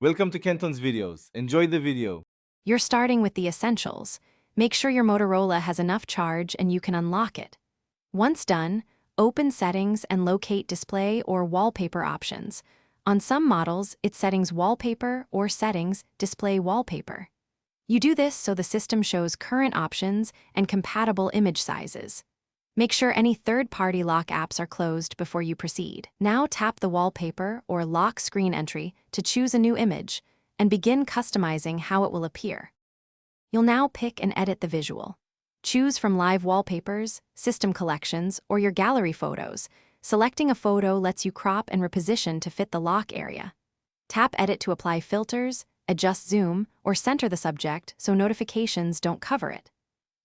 Welcome to Kenton's videos. Enjoy the video. You're starting with the essentials. Make sure your Motorola has enough charge and you can unlock it. Once done, open Settings and locate Display or Wallpaper options. On some models, it's Settings Wallpaper or Settings Display Wallpaper. You do this so the system shows current options and compatible image sizes. Make sure any third-party lock apps are closed before you proceed. Now tap the Wallpaper or Lock Screen entry to choose a new image and begin customizing how it will appear. You'll now pick and edit the visual. Choose from live wallpapers, system collections, or your gallery photos. Selecting a photo lets you crop and reposition to fit the lock area. Tap Edit to apply filters, adjust zoom, or center the subject so notifications don't cover it.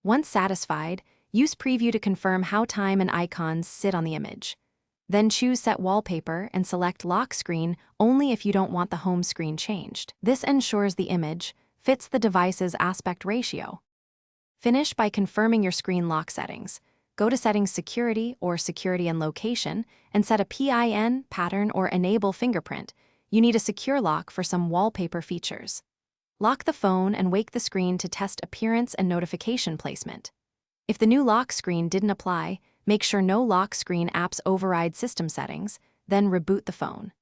Once satisfied, use Preview to confirm how time and icons sit on the image. Then choose Set Wallpaper and select Lock Screen only if you don't want the home screen changed. This ensures the image fits the device's aspect ratio. Finish by confirming your screen lock settings. Go to Settings Security or Security and Location and set a PIN, pattern, or enable fingerprint. You need a secure lock for some wallpaper features. Lock the phone and wake the screen to test appearance and notification placement. If the new lock screen didn't apply, make sure no lock screen apps override system settings, then reboot the phone.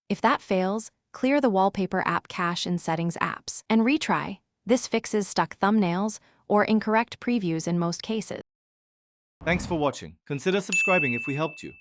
If that fails, clear the wallpaper app cache in Settings apps and retry. This fixes stuck thumbnails or incorrect previews in most cases. Thanks for watching. Consider subscribing if we helped you.